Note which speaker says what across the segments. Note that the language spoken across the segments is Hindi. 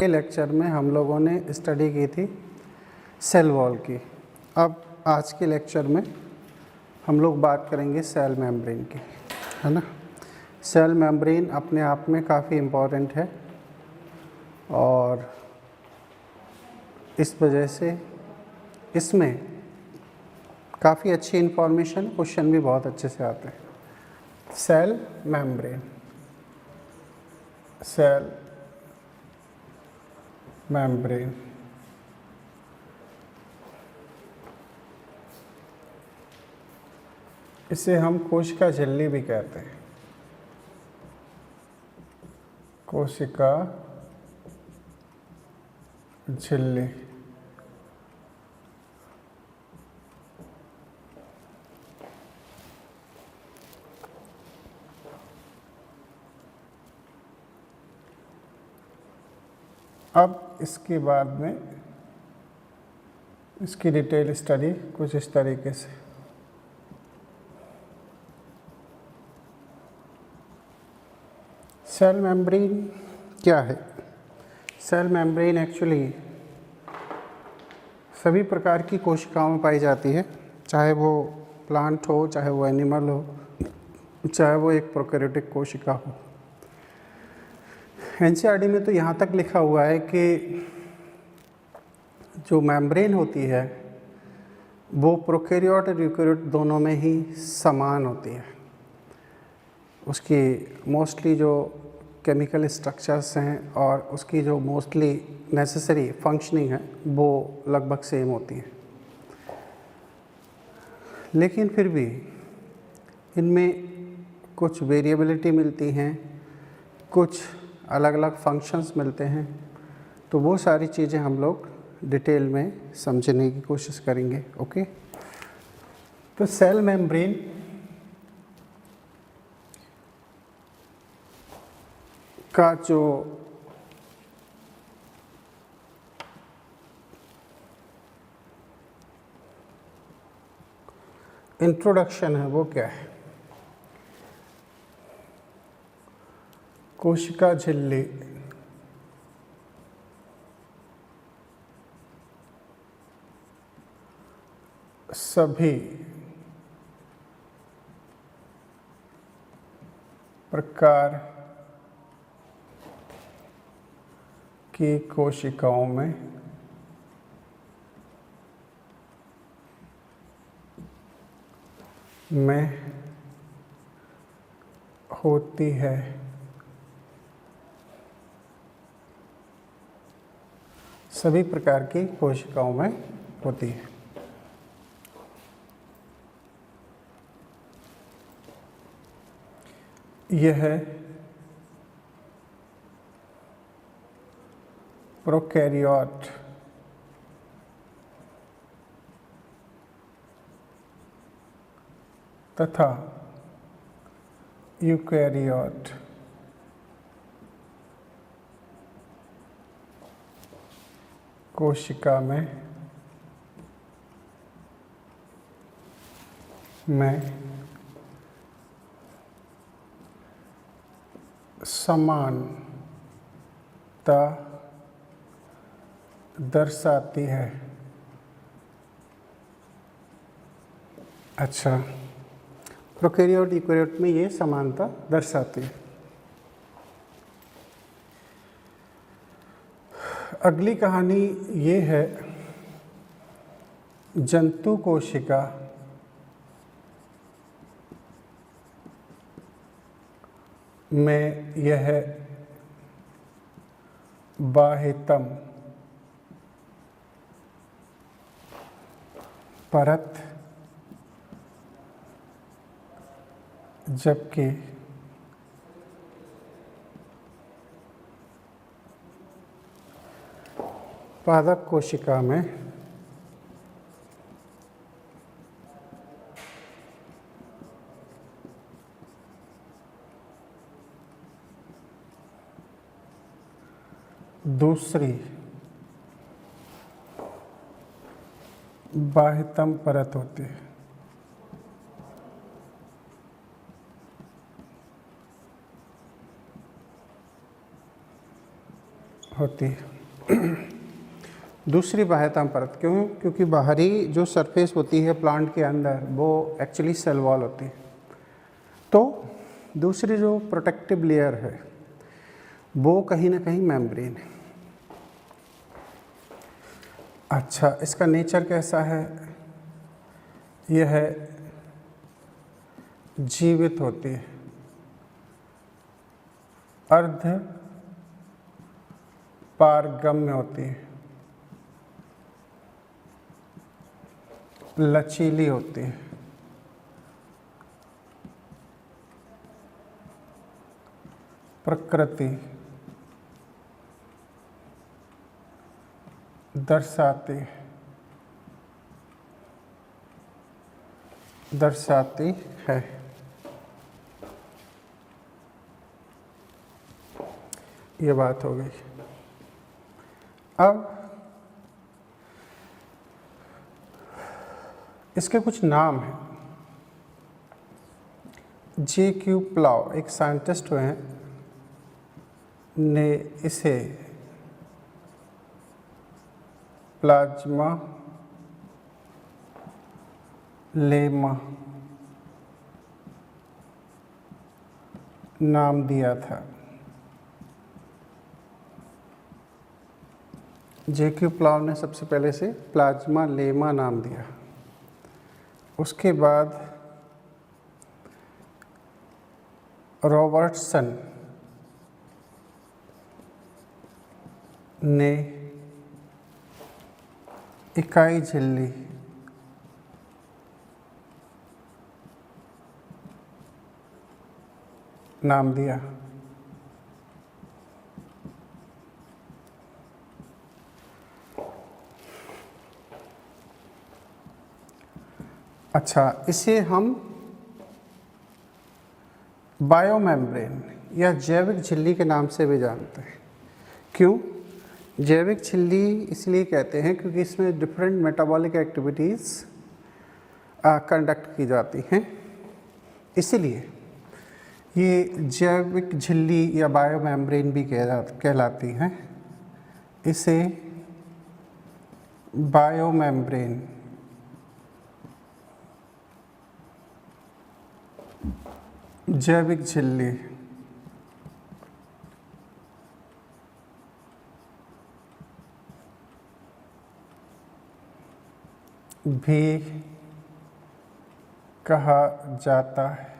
Speaker 1: के लेक्चर में हम लोगों ने स्टडी की थी सेल वॉल की। अब आज के लेक्चर में हम लोग बात करेंगे सेल मेम्ब्रेन की, है ना। सेल मेम्ब्रेन अपने आप में काफ़ी इम्पॉर्टेंट है और इस वजह से इसमें काफ़ी अच्छी इन्फॉर्मेशन, क्वेश्चन भी बहुत अच्छे से आते हैं। सेल मेम्ब्रेन, सेल मेम्ब्रेन इसे हम कोशिका झिल्ली भी कहते हैं। कोशिका झिल्ली अब इसके बाद में इसकी डिटेल स्टडी कुछ इस तरीके से। सेल मेम्ब्रेन क्या है? सेल मेम्ब्रेन एक्चुअली सभी प्रकार की कोशिकाओं में पाई जाती है, चाहे वो प्लांट हो, चाहे वो एनिमल हो, चाहे वो एक प्रोकैरियोटिक कोशिका हो। एनसीईआरटी में तो यहाँ तक लिखा हुआ है कि जो मेम्ब्रेन होती है वो प्रोकैरियोट और यूकैरियोट दोनों में ही समान होती है। उसकी मोस्टली जो केमिकल स्ट्रक्चर्स हैं और उसकी जो मोस्टली नेसेसरी फंक्शनिंग है वो लगभग सेम होती है, लेकिन फिर भी इनमें कुछ वेरिएबिलिटी मिलती हैं, कुछ अलग अलग फंक्शंस मिलते हैं। तो वो सारी चीज़ें हम लोग डिटेल में समझने की कोशिश करेंगे। ओके, तो सेल मेम्ब्रेन का जो इंट्रोडक्शन है वो क्या है? कोशिका झिल्ली सभी प्रकार की कोशिकाओं में होती है। सभी प्रकार की कोशिकाओं में होती है। यह प्रोकैरियोट तथा यूकैरियोट कोशिका में समानता दर्शाती है। अच्छा, प्रोकैरियोट यूकैरियोट में ये समानता दर्शाती है। अगली कहानी ये है, जंतु कोशिका में यह बाह्यतम परत, जबकि पादप कोशिका में दूसरी बाह्यतम परत होती है। होती है। दूसरी बाह्यतम परत, क्यों? क्योंकि बाहरी जो सरफेस होती है प्लांट के अंदर वो एक्चुअली सेल वॉल होती है। तो दूसरी जो प्रोटेक्टिव लेयर है वो कहीं ना कहीं मेम्ब्रेन है। अच्छा, इसका नेचर कैसा है? यह है जीवित होती है, अर्ध पारगम्य होती है, लचीली होती है, प्रकृति दर्शाती है। ये बात हो गई। अब इसके कुछ नाम हैं। J.Q. प्लाउ एक साइंटिस्ट हुए हैं, ने इसे प्लाज्मा लेमा नाम दिया था। J.Q. प्लाउ ने सबसे पहले से प्लाज्मा लेमा नाम दिया। उसके बाद रॉबर्टसन ने इकाई झिल्ली नाम दिया। अच्छा, इसे हम बायोमेम्ब्रेन या जैविक झिल्ली के नाम से भी जानते हैं। क्यों जैविक झिल्ली इसलिए कहते हैं? क्योंकि इसमें डिफरेंट मेटाबॉलिक एक्टिविटीज़ कंडक्ट की जाती हैं, इसलिए ये जैविक झिल्ली या बायोमेम्ब्रेन भी कहलाती हैं। इसे बायोमेम्ब्रेन जैविक झिल्ली भी कहा जाता है।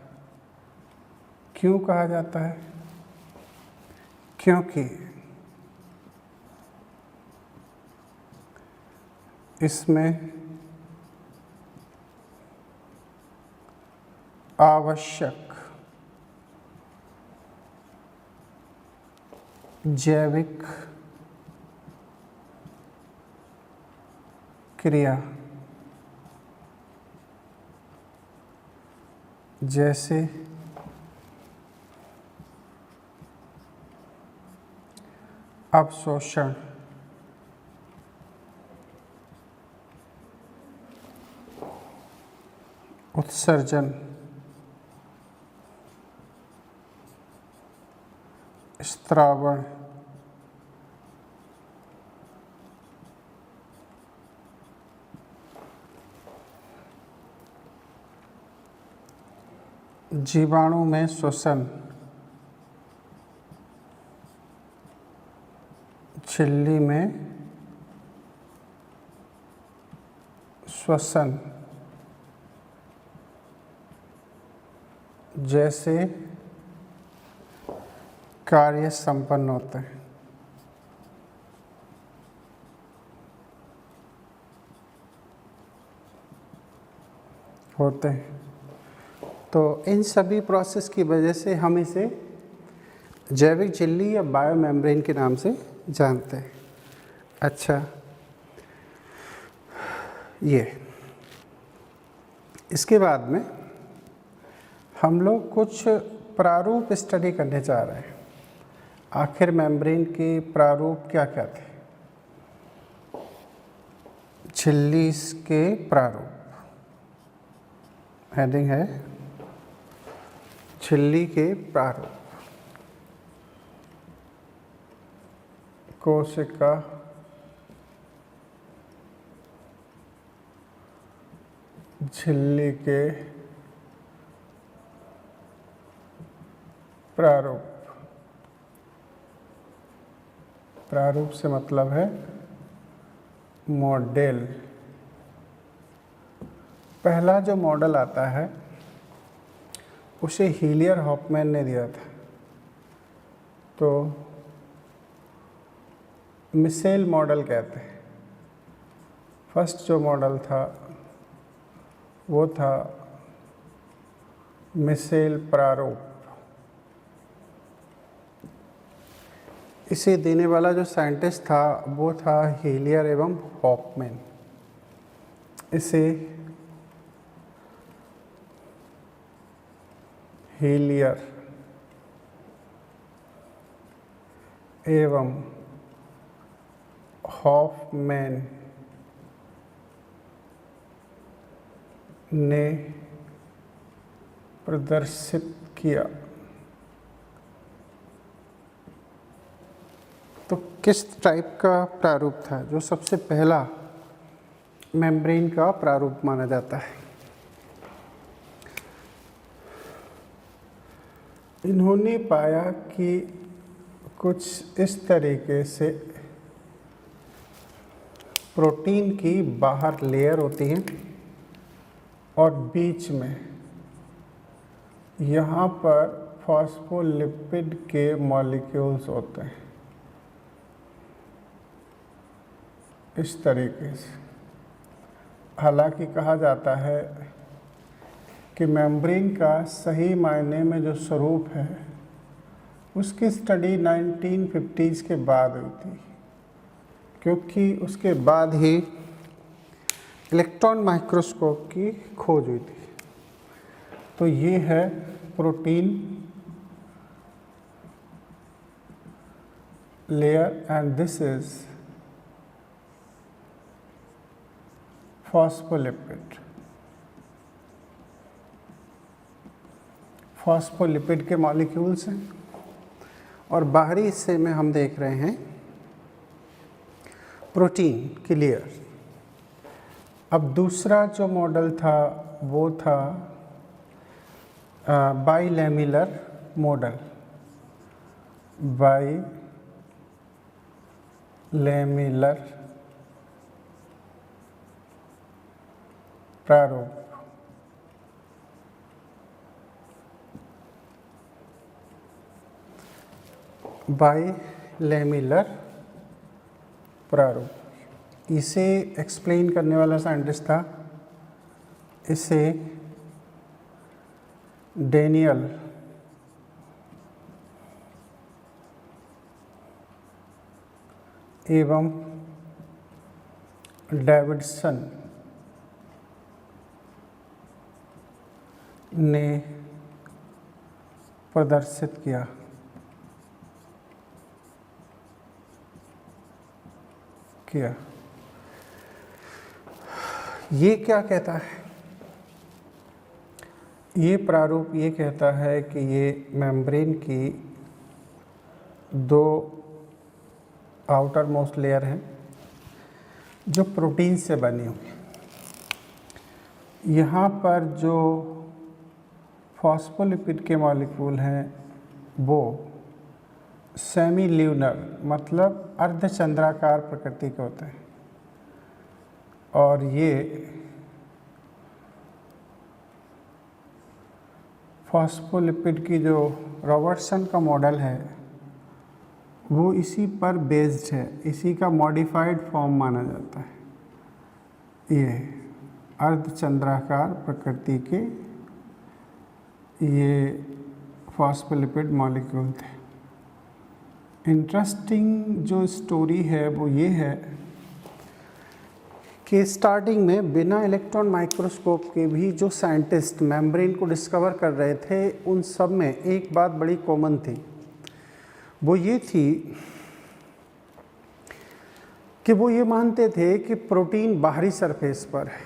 Speaker 1: क्यों कहा जाता है? क्योंकि इसमें आवश्यक जैविक क्रिया जैसे अवशोषण, उत्सर्जन, स्त्रावण, जीवाणु में श्वसन, झिल्ली में श्वसन जैसे कार्य संपन्न होते हैं। तो इन सभी प्रोसेस की वजह से हम इसे जैविक झिल्ली या बायोमेम्ब्रेन के नाम से जानते हैं। अच्छा, ये इसके बाद में हम लोग कुछ प्रारूप स्टडी करने जा रहे हैं। आखिर मेम्ब्रेन के प्रारूप क्या क्या थे? झिल्ली के प्रारूप, हेडिंग है झिल्ली के प्रारूप। कोशिका झिल्ली के प्रारूप। प्रारूप से मतलब है मॉडल। पहला जो मॉडल आता है उसे हीलियर हॉफमैन ने दिया था। तो मिसेल मॉडल कहते हैं। फर्स्ट जो मॉडल था वो था मिसेल प्रारूप। इसे देने वाला जो साइंटिस्ट था वो था हीलियर एवं हॉफमैन। इसे हीलियर एवं हॉफमैन ने प्रदर्शित किया। तो किस टाइप का प्रारूप था? जो सबसे पहला मेम्ब्रेन का प्रारूप माना जाता है। इन्होंने पाया कि कुछ इस तरीके से प्रोटीन की बाहर लेयर होती है और बीच में यहाँ पर फॉस्फोलिपिड के मॉलिक्यूल्स होते हैं इस तरीके से। हालांकि कहा जाता है कि मेम्ब्रेन का सही मायने में जो स्वरूप है उसकी स्टडी 1950s के बाद हुई थी, क्योंकि उसके बाद ही इलेक्ट्रॉन माइक्रोस्कोप की खोज हुई थी। तो ये है protein layer and this is phospholipid. Phospholipid के मॉलिक्यूल्स हैं और बाहरी हिस्से में हम देख रहे हैं प्रोटीन की लेयर। अब दूसरा जो मॉडल था वो था बाइलैमिलर मॉडल। बाइलैमिलर प्रारूप। बाइलैमिलर प्रारूप। इसे एक्सप्लेन करने वाला साइंटिस्ट था, इसे डेनियल एवं डेविडसन ने प्रदर्शित किया। ये क्या कहता है? ये प्रारूप ये कहता है कि ये मेम्ब्रेन की दो आउटर मोस्ट लेयर हैं जो प्रोटीन से बनी हुई है। यहाँ पर जो फॉस्फोलिपिड के मॉलिक्यूल हैं वो सेमी ल्यूनर मतलब अर्धचंद्राकार प्रकृति के होते हैं और ये फॉस्फोलिपिड की जो रॉबर्टसन का मॉडल है वो इसी पर बेस्ड है, इसी का मॉडिफाइड फॉर्म माना जाता है। ये अर्धचंद्राकार प्रकृति के ये फॉस्फोलिपिड मॉलिक्यूल थे। इंटरेस्टिंग जो स्टोरी है वो ये है कि स्टार्टिंग में बिना इलेक्ट्रॉन माइक्रोस्कोप के भी जो साइंटिस्ट मेम्ब्रेन को डिस्कवर कर रहे थे उन सब में एक बात बड़ी कॉमन थी। वो ये थी कि वो ये मानते थे कि प्रोटीन बाहरी सरफेस पर है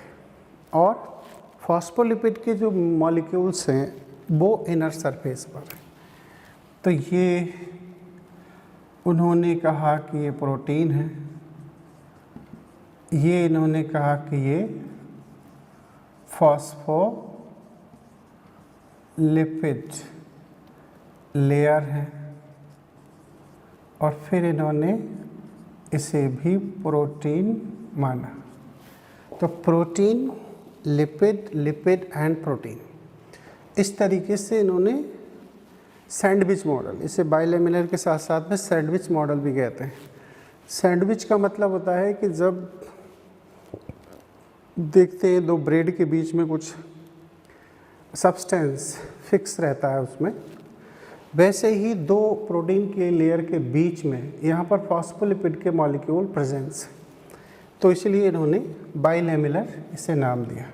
Speaker 1: और फॉस्फोलिपिड के जो मॉलिक्यूल्स हैं वो इनर सरफेस पर है। तो ये उन्होंने कहा कि ये प्रोटीन है, ये इन्होंने कहा कि ये फॉस्फोलिपिड लेयर है और फिर इन्होंने इसे भी प्रोटीन माना। तो protein, lipid, lipid and protein, इस तरीके से इन्होंने सैंडविच मॉडल, इसे बाइलेमिनर के साथ साथ में सैंडविच मॉडल भी कहते हैं। सैंडविच का मतलब होता है कि जब देखते हैं दो ब्रेड के बीच में कुछ सब्सटेंस फिक्स रहता है उसमें, वैसे ही दो प्रोटीन के लेयर के बीच में यहाँ पर फॉस्फोलिपिड के मॉलिक्यूल प्रेजेंस, तो इसलिए इन्होंने बाइलेमिनर इसे नाम दिया।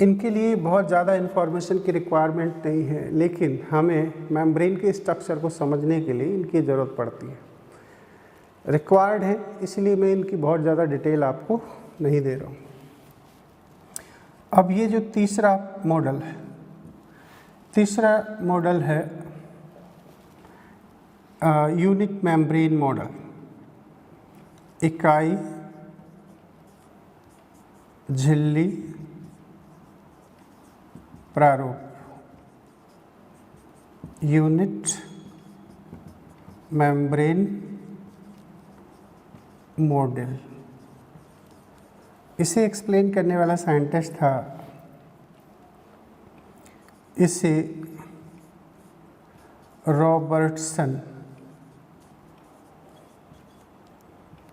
Speaker 1: इनके लिए बहुत ज़्यादा इन्फॉर्मेशन की रिक्वायरमेंट नहीं है, लेकिन हमें मेम्ब्रेन के स्ट्रक्चर को समझने के लिए इनकी ज़रूरत पड़ती है, रिक्वायर्ड है, इसलिए मैं इनकी बहुत ज़्यादा डिटेल आपको नहीं दे रहा हूँ। अब ये जो तीसरा मॉडल है, तीसरा मॉडल है यूनिक मेम्ब्रेन मॉडल, इकाई झिल्ली प्रारूप, यूनिट मेम्ब्रेन मॉडल। इसे एक्सप्लेन करने वाला साइंटिस्ट था, इसे रॉबर्टसन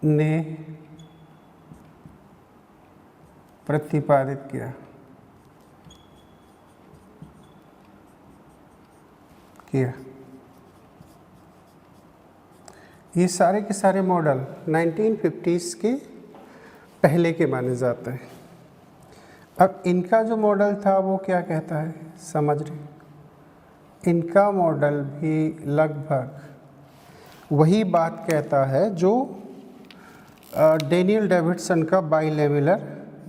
Speaker 1: ने प्रतिपादित किया। ये सारे के सारे मॉडल 1950s के पहले के माने जाते हैं। अब इनका जो मॉडल था वो क्या कहता है, समझ रहे, इनका मॉडल भी लगभग वही बात कहता है जो डेनियल डेविडसन का बाइलेमिनर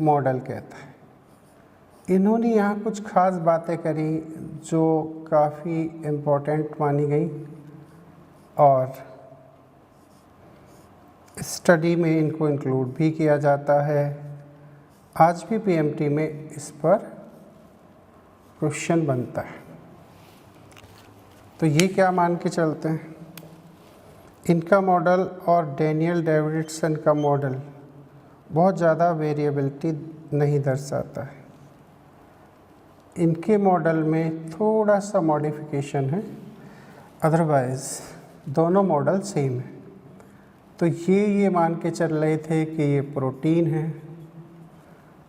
Speaker 1: मॉडल कहता है। इन्होंने यहाँ कुछ खास बातें करी जो काफ़ी इम्पोर्टेंट मानी गई और स्टडी में इनको इंक्लूड भी किया जाता है। आज भी पीएमटी में इस पर क्वेश्चन बनता है। तो ये क्या मान के चलते हैं, इनका मॉडल और डेनियल डेविडसन का मॉडल बहुत ज़्यादा वेरिएबिलिटी नहीं दर्शाता है। इनके मॉडल में थोड़ा सा मॉडिफिकेशन है, अदरवाइज़ दोनों मॉडल सेम है। तो ये मान के चल रहे थे कि ये प्रोटीन है,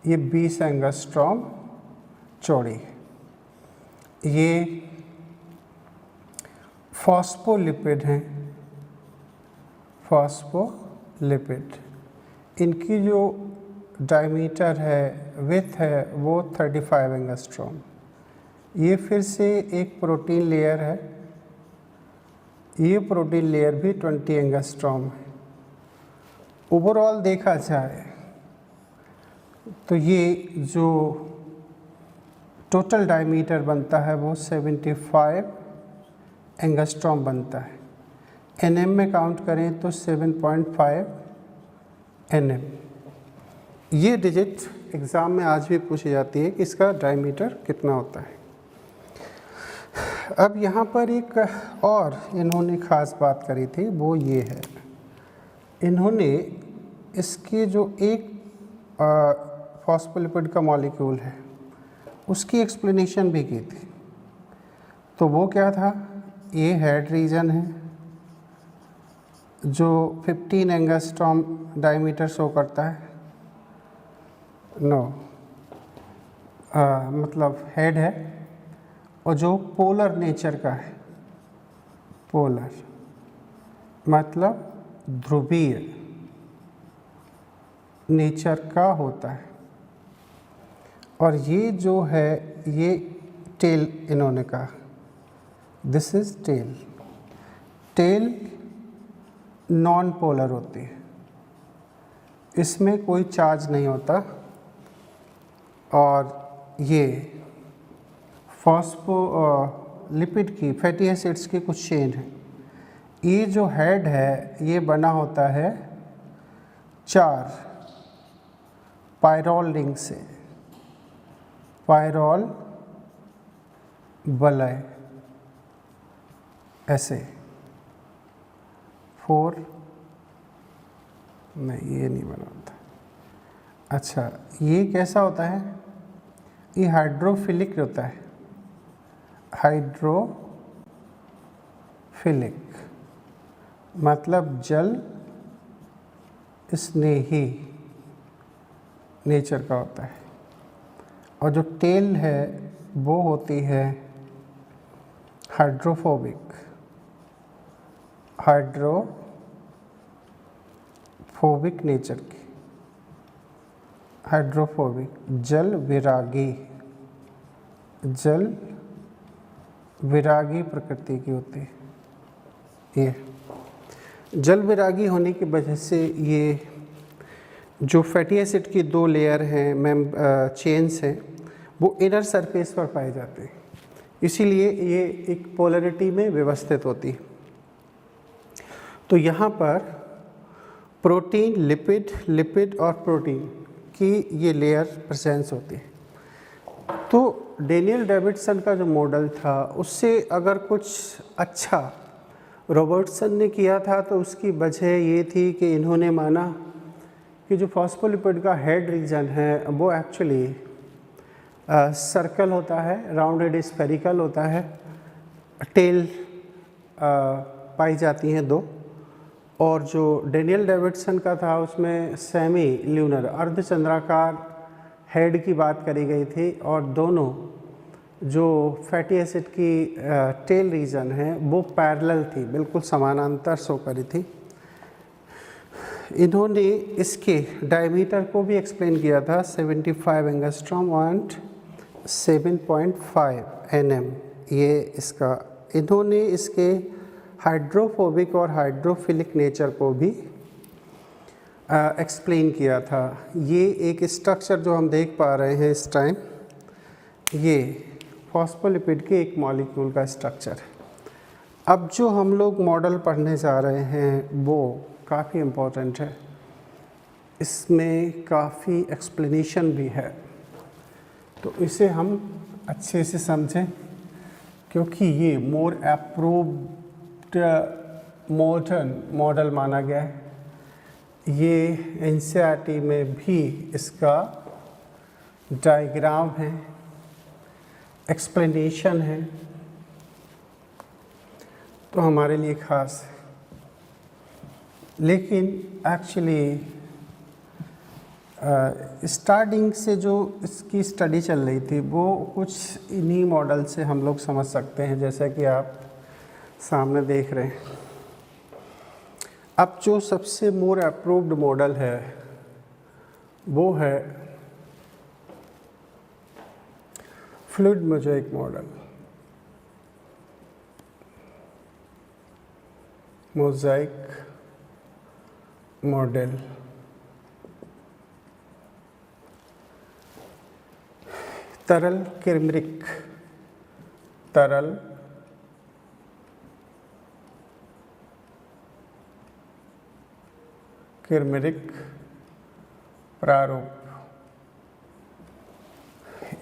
Speaker 1: ये 20 एंगस्ट्रॉम चौड़ी है, ये फॉस्फोलिपिड हैं, फॉस्फोलिपिड, इनकी जो डायमीटर है, विड्थ है, वो 35 एंगस्ट्रॉम। ये फिर से एक प्रोटीन लेयर है, ये प्रोटीन लेयर भी 20 एंगस्ट्रॉम है। ओवरऑल देखा जाए तो ये जो टोटल डायमीटर बनता है वो 75 एंगस्ट्रॉम बनता है। एनएम में काउंट करें तो 7.5 एनएम। ये डिजिट एग्ज़ाम में आज भी पूछी जाती है कि इसका डायमीटर कितना होता है। अब यहाँ पर एक और इन्होंने ख़ास बात करी थी, वो ये है, इन्होंने इसके जो एक फॉस्फोलिपिड का मॉलिक्यूल है उसकी एक्सप्लेनेशन भी की थी। तो वो क्या था, ये हेड रीजन है जो 15 एंगस्ट्रॉम डायमीटर शो करता है, मतलब हेड है, और जो पोलर नेचर का है, पोलर मतलब ध्रुवीय नेचर का होता है। और ये जो है ये टेल, इन्होंने कहा this is tail. Tail non polar होती है, इसमें कोई चार्ज नहीं होता, और ये फॉस्फोलिपिड की फैटी एसिड्स की कुछ चेन है। ये जो हेड है ये बना होता है 4 पायरोल रिंग से, पायरोल वलय, ऐसे 4 नहीं, ये नहीं बना होता। अच्छा, ये कैसा होता है? ये हाइड्रोफिलिक होता है, हाइड्रोफिलिक मतलब जल स्नेही नेचर का होता है। और जो टेल है वो होती है हाइड्रोफोबिक, हाइड्रोफोबिक नेचर की, हाइड्रोफोबिक जल विरागी, जल विरागी प्रकृति की होती है। ये जल विरागी होने की वजह से ये जो फैटी एसिड की 2 लेयर हैं, चेन्स हैं, वो इनर सरफेस पर पाए जाते हैं, इसीलिए ये एक पोलरिटी में व्यवस्थित होती है। तो यहाँ पर प्रोटीन, लिपिड और प्रोटीन की ये लेयर प्रेजेंस होती है। तो डेनियल डेविडसन का जो मॉडल था उससे अगर कुछ अच्छा रॉबर्टसन ने किया था तो उसकी वजह ये थी कि इन्होंने माना कि जो फॉस्फोलिपिड का हेड रीजन है वो एक्चुअली सर्कल होता है, राउंडेड स्फेरिकल होता है, टेल पाई जाती हैं 2, और जो डेनियल डेविडसन का था उसमें सेमी ल्यूनर अर्धचंद्राकार हेड की बात करी गई थी, और दोनों जो फैटी एसिड की टेल रीजन है वो पैरेलल थी, बिल्कुल समानांतर सो करी थी। इन्होंने इसके डायमीटर को भी एक्सप्लेन किया था, 75 एंगस्ट्रॉम एंड 7.5 nm, ये इसका। इन्होंने इसके हाइड्रोफोबिक और हाइड्रोफिलिक नेचर को भी एक्सप्लेन किया था। ये एक स्ट्रक्चर जो हम देख पा रहे हैं इस टाइम, ये फॉस्फोलिपिड के एक मॉलिक्यूल का स्ट्रक्चर है। अब जो हम लोग मॉडल पढ़ने जा रहे हैं वो काफ़ी इम्पोर्टेंट है, इसमें काफ़ी एक्सप्लेनेशन भी है, तो इसे हम अच्छे से समझें क्योंकि ये मोर अप्रूव्ड मॉडर्न मॉडल माना गया है। ये एनसीईआरटी में भी इसका डायग्राम है, एक्सप्लेनेशन है, तो हमारे लिए ख़ास है। लेकिन एक्चुअली स्टार्टिंग से जो इसकी स्टडी चल रही थी वो कुछ इन्हीं मॉडल से हम लोग समझ सकते हैं, जैसा कि आप सामने देख रहे हैं। अब जो सबसे मोर अप्रूव्ड मॉडल है वो है fluid mosaic model, mosaic model. तरल किरमिरिक, तरल किरमिरिक प्रारूप।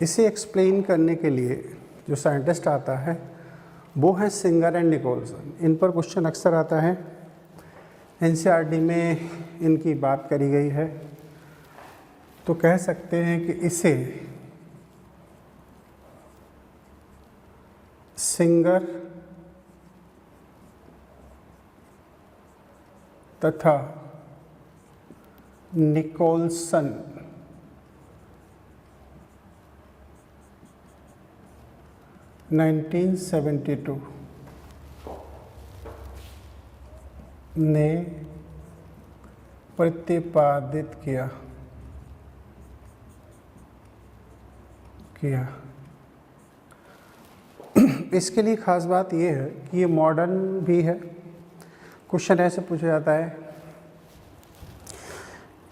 Speaker 1: इसे एक्सप्लेन करने के लिए जो साइंटिस्ट आता है वो है सिंगर एंड निकोलसन। इन पर क्वेश्चन अक्सर आता है, एनसीईआरटी में इनकी बात करी गई है, तो कह सकते हैं कि इसे सिंगर तथा निकोलसन नाइनटीन 1972 ने प्रतिपादित किया इसके लिए ख़ास बात यह है कि ये मॉडर्न भी है। क्वेश्चन ऐसे पूछा जाता है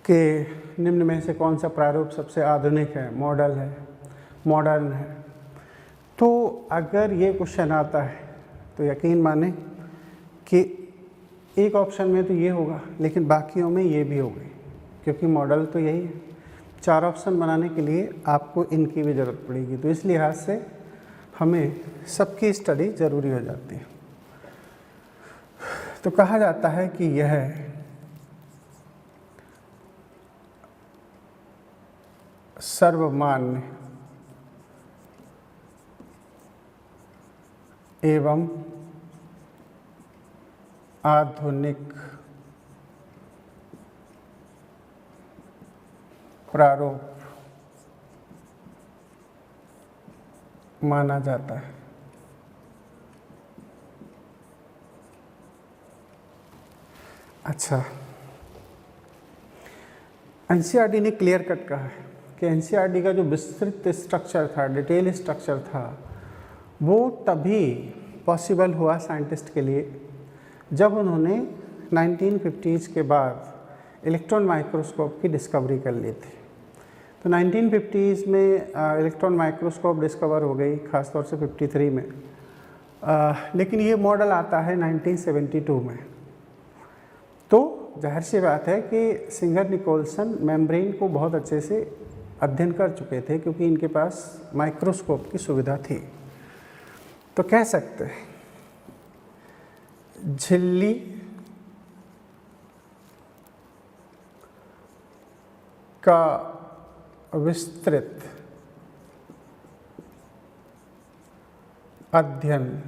Speaker 1: कि निम्न में से कौन सा प्रारूप सबसे आधुनिक है, मॉडर्न है। तो अगर ये क्वेश्चन आता है तो यकीन माने कि एक ऑप्शन में तो ये होगा, लेकिन बाकियों में ये भी होगी, क्योंकि मॉडल तो यही है। 4 ऑप्शन बनाने के लिए आपको इनकी भी ज़रूरत पड़ेगी, तो इस लिहाज से हमें सबकी स्टडी ज़रूरी हो जाती है। तो कहा जाता है कि यह सर्वमान्य एवं आधुनिक प्रारूप माना जाता है। अच्छा, एनसीईआरटी ने क्लियर कट कहा है कि एनसीईआरटी का जो विस्तृत स्ट्रक्चर था, डिटेल स्ट्रक्चर था, वो तभी पॉसिबल हुआ साइंटिस्ट के लिए जब उन्होंने 1950s के बाद इलेक्ट्रॉन माइक्रोस्कोप की डिस्कवरी कर ली थी। तो 1950s में इलेक्ट्रॉन माइक्रोस्कोप डिस्कवर हो गई, ख़ासतौर से 53 में, लेकिन ये मॉडल आता है 1972 में। तो जाहिर सी बात है कि सिंगर निकोलसन मेम्ब्रेन को बहुत अच्छे से अध्ययन कर चुके थे, क्योंकि इनके पास माइक्रोस्कोप की सुविधा थी। तो कह सकते हैं झिल्ली का विस्तृत अध्ययन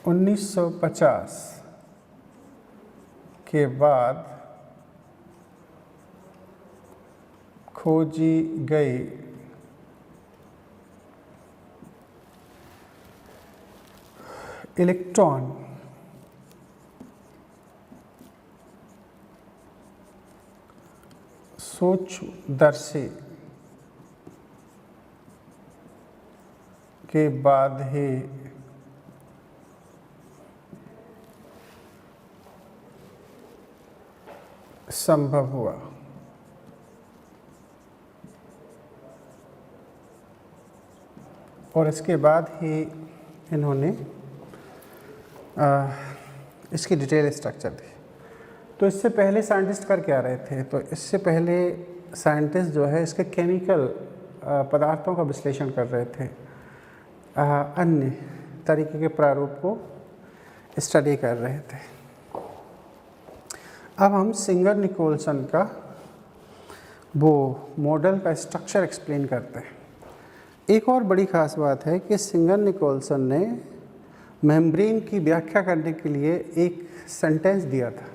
Speaker 1: उन्नीस सौ 50 के बाद खोजी गई इलेक्ट्रॉन सूक्ष्मदर्शी के बाद ही संभव हुआ। और इसके बाद ही इन्होंने इसकी डिटेल स्ट्रक्चर दी। तो इससे पहले साइंटिस्ट कर क्या रहे थे? तो इससे पहले साइंटिस्ट जो है इसके केमिकल पदार्थों का विश्लेषण कर रहे थे, अन्य तरीके के प्रारूप को स्टडी कर रहे थे। अब हम सिंगर निकोलसन का वो मॉडल का स्ट्रक्चर एक्सप्लेन करते हैं। एक और बड़ी ख़ास बात है कि सिंगर निकोलसन ने मेम्ब्रेन की व्याख्या करने के लिए एक सेंटेंस दिया था।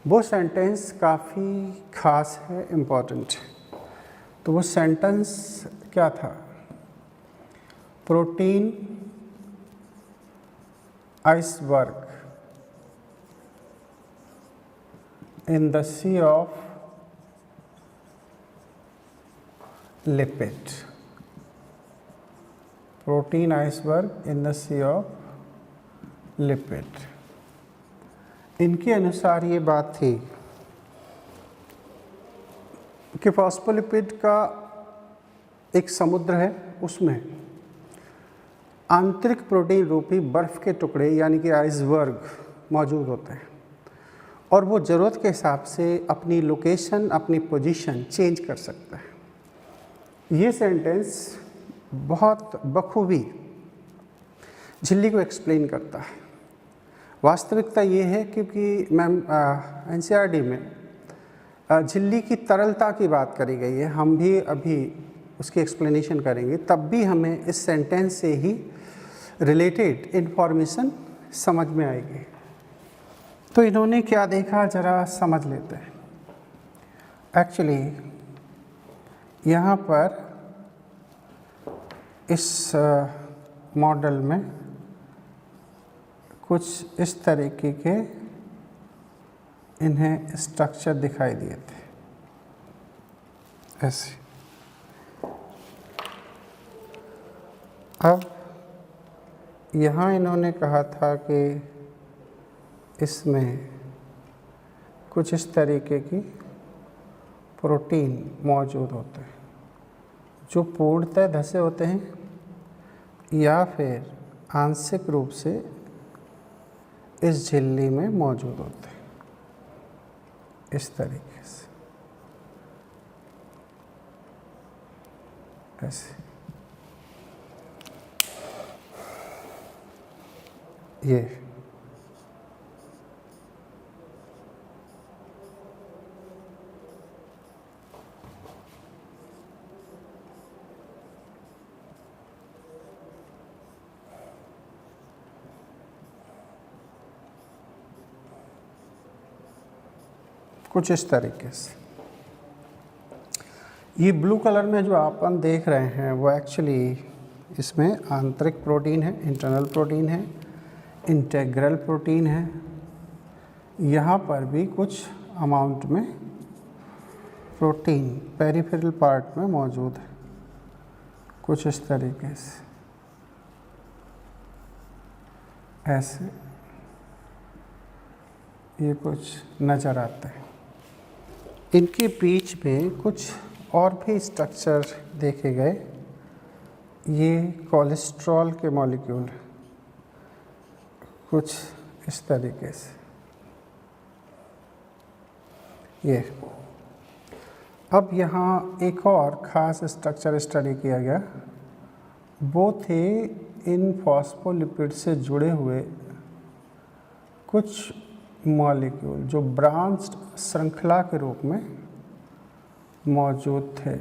Speaker 1: वो सेंटेंस काफ़ी ख़ास है, इम्पॉर्टेंट है। तो वो सेंटेंस क्या था? Protein iceberg in the sea of lipid, protein iceberg in the sea of lipid। इनके अनुसार ये बात थी कि फॉस्फोलिपिड का एक समुद्र है, उसमें आंतरिक प्रोटीन रूपी बर्फ़ के टुकड़े यानी कि आइसबर्ग मौजूद होते हैं, और वो ज़रूरत के हिसाब से अपनी लोकेशन, अपनी पोजीशन चेंज कर सकता है। ये सेंटेंस बहुत बखूबी झिल्ली को एक्सप्लेन करता है। वास्तविकता ये है क्योंकि एनसीईआरटी में झिल्ली की तरलता की बात करी गई है, हम भी अभी उसकी एक्सप्लेनेशन करेंगे, तब भी हमें इस सेंटेंस से ही रिलेटेड इन्फॉर्मेशन समझ में आएगी। तो इन्होंने क्या देखा, ज़रा समझ लेते हैं। एक्चुअली यहाँ पर इस मॉडल में कुछ इस तरीके के इन्हें स्ट्रक्चर दिखाई दिए थे, ऐसे। अब यहाँ इन्होंने कहा था कि इसमें कुछ इस तरीके की प्रोटीन मौजूद होते हैं जो पूर्णतः धसे होते हैं या फिर आंशिक रूप से इस झिल्ली में मौजूद होते हैं। इस तरीके से, ऐसे ये कुछ इस तरीके से। ये ब्लू कलर में जो अपन देख रहे हैं वो एक्चुअली इसमें आंतरिक प्रोटीन है, इंटरनल प्रोटीन है, इंटेग्रल प्रोटीन है। यहाँ पर भी कुछ अमाउंट में प्रोटीन पेरिफेरल पार्ट में मौजूद है, कुछ इस तरीके से, ऐसे ये कुछ नज़र आता है। इनके बीच में कुछ और भी स्ट्रक्चर देखे गए। ये कोलेस्ट्रॉल के मॉलिक्यूल कुछ इस तरीके से। ये अब यहाँ एक और ख़ास स्ट्रक्चर स्टडी किया गया, वो थे इन फॉस्फोलिपिड से जुड़े हुए कुछ मॉलिक्यूल जो ब्रांच्ड श्रृंखला के रूप में मौजूद थे।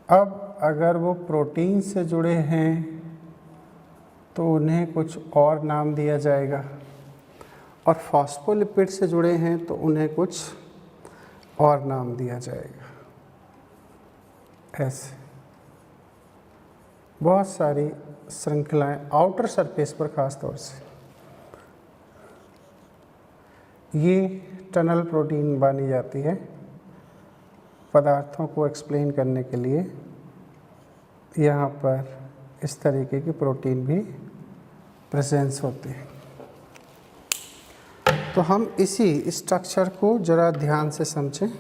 Speaker 1: अब अगर वो प्रोटीन से जुड़े हैं तो उन्हें कुछ और नाम दिया जाएगा, और फॉस्फोलिपिड से जुड़े हैं तो उन्हें कुछ और नाम दिया जाएगा। ऐसे बहुत सारी श्रृंखलाएं आउटर सरफेस पर ख़ास तौर से ये टनल प्रोटीन बनी जाती है। पदार्थों को एक्सप्लेन करने के लिए यहाँ पर इस तरीके की प्रोटीन भी प्रेजेंस होती है। तो हम इसी स्ट्रक्चर को ज़रा ध्यान से समझें।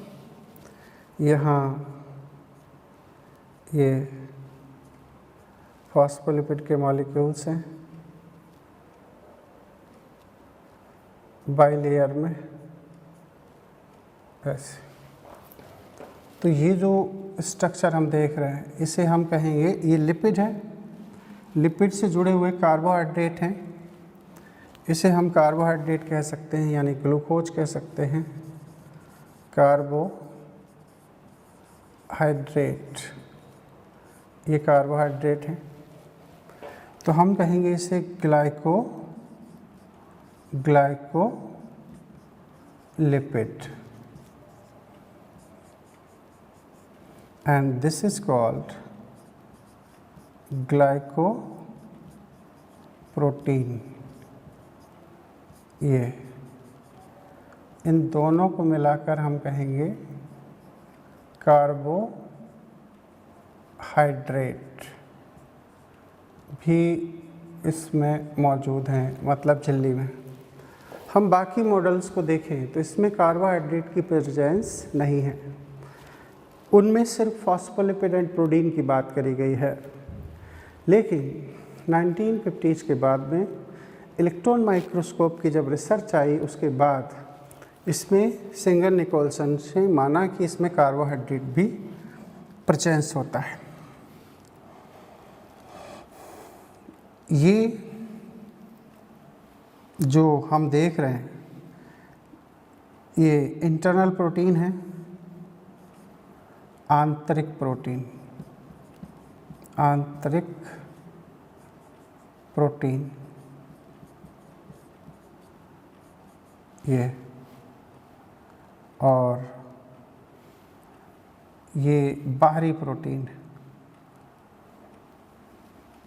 Speaker 1: यहाँ ये फॉस्फोलिपिड के मॉलिक्यूल्स हैं बाइलेयर में, ऐसे। तो ये जो स्ट्रक्चर हम देख रहे हैं इसे हम कहेंगे, ये लिपिड है, लिपिड से जुड़े हुए कार्बोहाइड्रेट हैं। इसे हम कार्बोहाइड्रेट कह सकते हैं, यानी ग्लूकोज कह सकते हैं। कार्बोहाइड्रेट, ये कार्बोहाइड्रेट है, तो हम कहेंगे इसे glycolipid, and this is called glycoprotein. ये इन दोनों को मिलाकर हम कहेंगे कार्बोहाइड्रेट भी इसमें मौजूद हैं, मतलब झिल्ली में। हम बाकी मॉडल्स को देखें तो इसमें कार्बोहाइड्रेट की प्रेजेंस नहीं है, उनमें सिर्फ फॉस्फोलिपिड एंड प्रोटीन की बात करी गई है। लेकिन 1950s के बाद में इलेक्ट्रॉन माइक्रोस्कोप की जब रिसर्च आई उसके बाद इसमें सिंगर निकोलसन से माना कि इसमें कार्बोहाइड्रेट भी प्रेजेंस होता है। ये जो हम देख रहे हैं ये इंटरनल प्रोटीन है, आंतरिक प्रोटीन, आंतरिक प्रोटीन ये, और ये बाहरी प्रोटीन।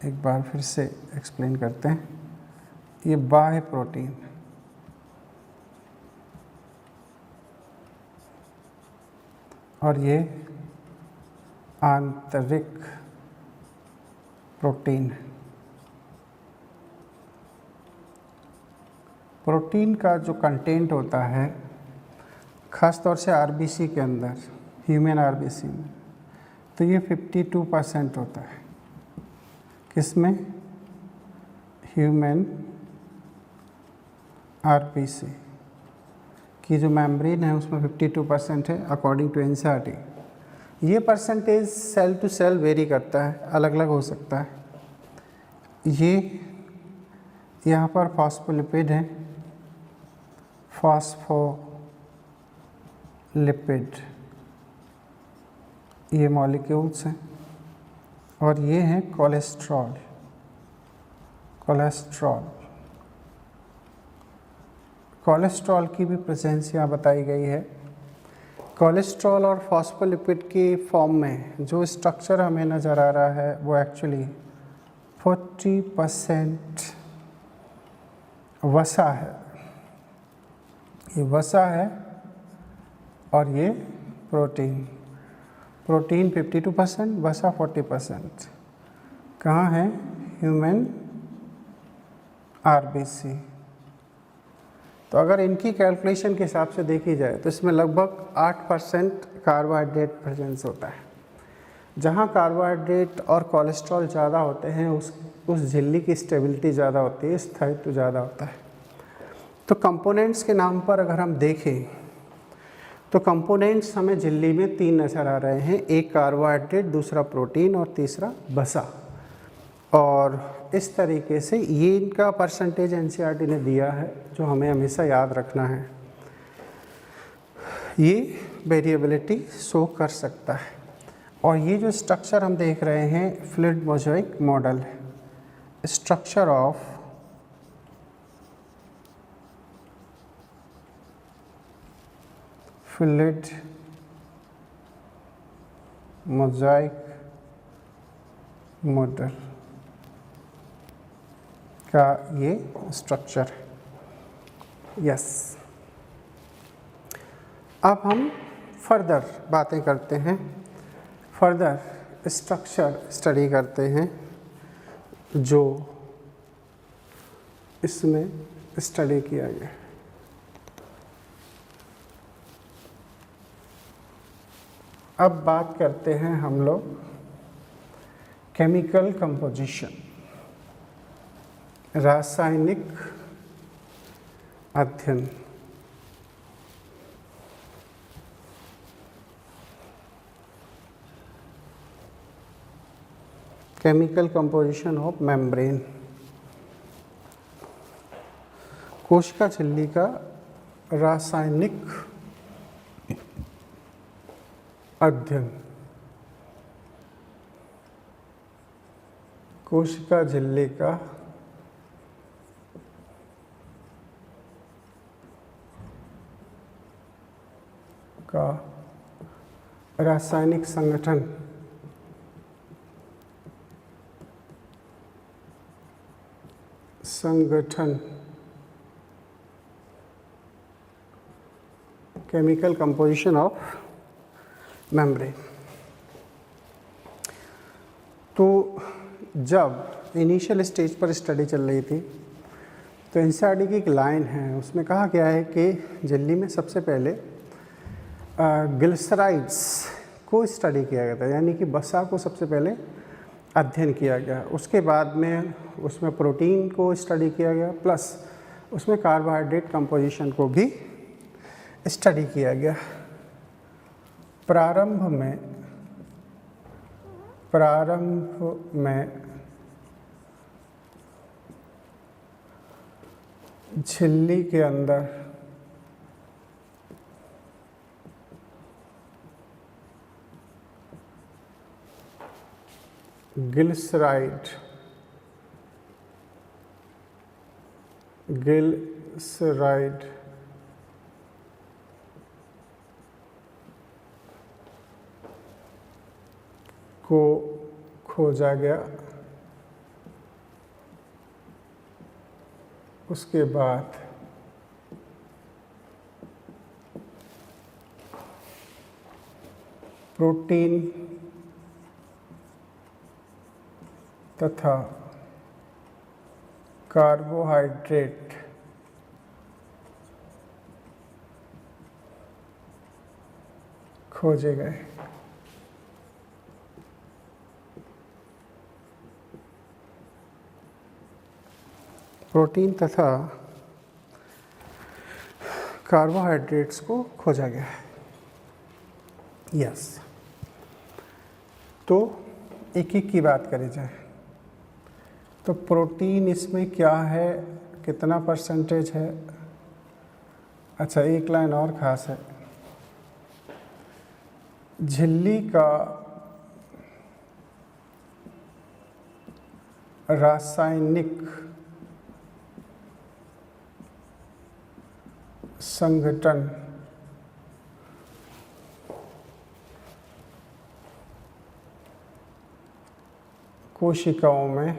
Speaker 1: एक बार फिर से एक्सप्लेन करते हैं, ये बाह्य प्रोटीन, और ये आंतरिक प्रोटीन। प्रोटीन का जो कंटेंट होता है ख़ास तौर से आरबीसी के अंदर, ह्यूमन आरबीसी में, तो ये 52% होता है। किसमें? Human RBC. की जो मेम्ब्रेन है उसमें 52% है अकॉर्डिंग टू एनसीईआरटी। ये percentage cell to cell vary करता है, अलग अलग हो सकता है। ये यहाँ पर फॉस्फोलिपिड है, फॉस्फोलिपिड ये मॉलिक्यूल्स हैं, और ये है कोलेस्ट्रॉल। कोलेस्ट्रॉल की भी प्रेजेंस यहाँ बताई गई है। कोलेस्ट्रॉल और फॉस्फोलिपिड की फॉर्म में जो स्ट्रक्चर हमें नज़र आ रहा है वो एक्चुअली 40% वसा है। ये वसा है और ये प्रोटीन 52%, वसा 40%। कहाँ है? Human RBC. तो अगर इनकी कैलकुलेशन के हिसाब से देखी जाए तो इसमें लगभग 8% कार्बोहाइड्रेट प्रेजेंस होता है। जहाँ कार्बोहाइड्रेट और कोलेस्ट्रॉल ज़्यादा होते हैं उस झिल्ली की स्टेबिलिटी ज़्यादा होती है, स्थायित्व ज़्यादा होता है। तो कंपोनेंट्स के नाम पर अगर हम देखें तो कंपोनेंट्स हमें झिल्ली में 3 नज़र आ रहे हैं, एक कार्बोहाइड्रेट, दूसरा प्रोटीन और तीसरा वसा। और इस तरीके से ये इनका परसेंटेज एनसीईआरटी ने दिया है जो हमें हमेशा याद रखना है। ये वेरिएबिलिटी शो कर सकता है। और ये जो स्ट्रक्चर हम देख रहे हैं fluid mosaic model, structure of fluid mosaic model का ये स्ट्रक्चर है। यस, अब हम फर्दर बातें करते हैं, फर्दर स्ट्रक्चर स्टडी करते हैं जो इसमें स्टडी किया गया। अब बात करते हैं हम लोग केमिकल कंपोजिशन, रासायनिक अध्ययन। केमिकल कंपोजिशन ऑफ मेम्ब्रेन, कोशिका झिल्ली का रासायनिक अध्ययन। कोशिका झिल्ली का रासायनिक संगठन केमिकल कंपोजिशन ऑफ मेम्ब्रेन। तो जब इनिशियल स्टेज पर स्टडी चल रही थी तो एनसीईआरटी की एक लाइन है, उसमें कहा गया है कि झिल्ली में सबसे पहले ग्लिसराइड्स को स्टडी किया गया था, यानी कि वसा को सबसे पहले अध्ययन किया गया। उसके बाद में उसमें प्रोटीन को स्टडी किया गया, प्लस उसमें कार्बोहाइड्रेट कंपोजिशन को भी स्टडी किया गया। प्रारंभ में झिल्ली के अंदर ग्लिसराइड को खोजा गया। उसके बाद प्रोटीन तथा कार्बोहाइड्रेट खोजे गए। प्रोटीन तथा कार्बोहाइड्रेट्स को खोजा गया है। यस, तो एक एक की बात करी जाए तो प्रोटीन इसमें क्या है, कितना परसेंटेज है। अच्छा, एक लाइन और खास है, झिल्ली का रासायनिक संगठन कोशिकाओं में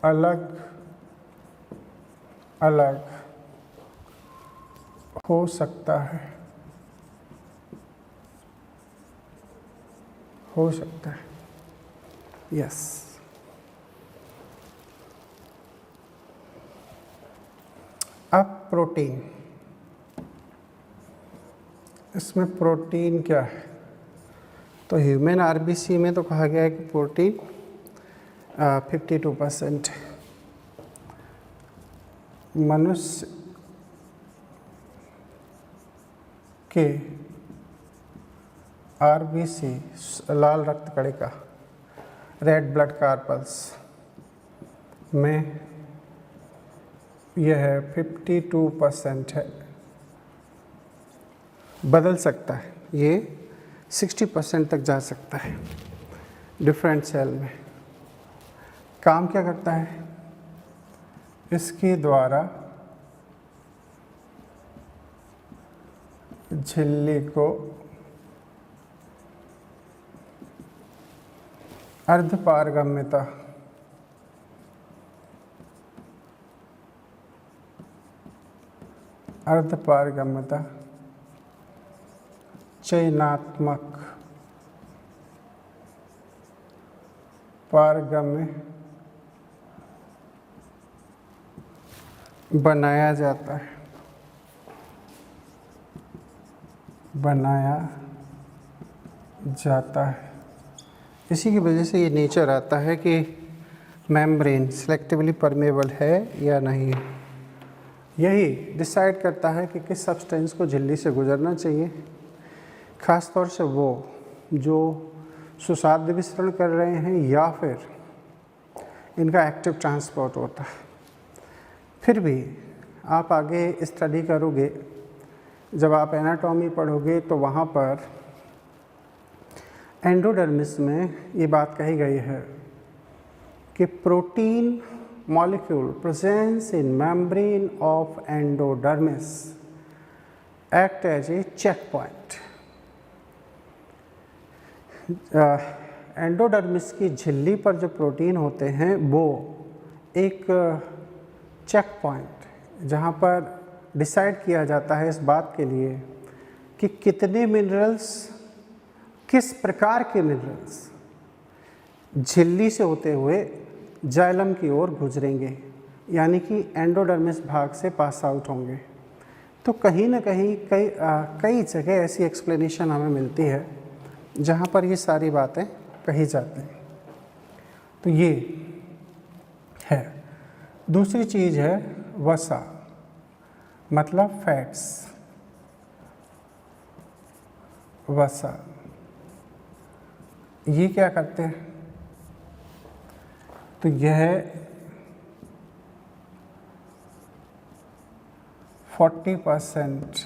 Speaker 1: अलग अलग हो सकता है, हो सकता है। यस, अब प्रोटीन, इसमें प्रोटीन क्या है, तो ह्यूमन आरबीसी में तो कहा गया है कि प्रोटीन 52% है। मनुष्य के आरबीसी लाल रक्त कणिका, रेड ब्लड कार्पल्स में यह 52% है। बदल सकता है, ये 60% तक जा सकता है डिफरेंट सेल में। काम क्या करता है, इसके द्वारा झिल्ली को अर्धपारगम्यता चयनात्मक पारगम्य बनाया जाता है, इसी की वजह से ये नेचर आता है कि मेम्ब्रेन सिलेक्टिवली परमेबल है या नहीं। यही डिसाइड करता है कि किस सब्सटेंस को झिल्ली से गुजरना चाहिए, ख़ास तौर से वो जो सुसाध्य विसरण कर रहे हैं या फिर इनका एक्टिव ट्रांसपोर्ट होता है। फिर भी आप आगे स्टडी करोगे, जब आप एनाटॉमी पढ़ोगे तो वहाँ पर एंडोडर्मिस में ये बात कही गई है कि protein molecule presence in membrane of endodermis act as a checkpoint। Endodermis की झिल्ली पर जो प्रोटीन होते हैं वो एक चेक पॉइंट, जहाँ पर डिसाइड किया जाता है इस बात के लिए कि कितने मिनरल्स, किस प्रकार के मिनरल्स झिल्ली से होते हुए जाइलम की ओर गुजरेंगे, यानी कि एंडोडर्मिस भाग से पास आउट होंगे। तो कहीं ना कहीं कई जगह ऐसी एक्सप्लेनेशन हमें मिलती है जहाँ पर ये सारी बातें कही जाती हैं। तो ये है। दूसरी चीज़ है वसा, मतलब फैट्स। वसा ये क्या करते हैं, तो यह 40%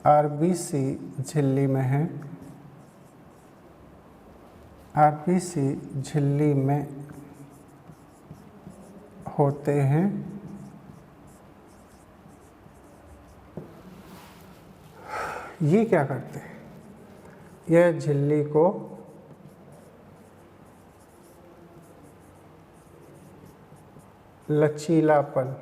Speaker 1: आरबीसी झिल्ली में है। आरबीसी झिल्ली में होते हैं। ये क्या करते हैं, यह झिल्ली को लचीलापन,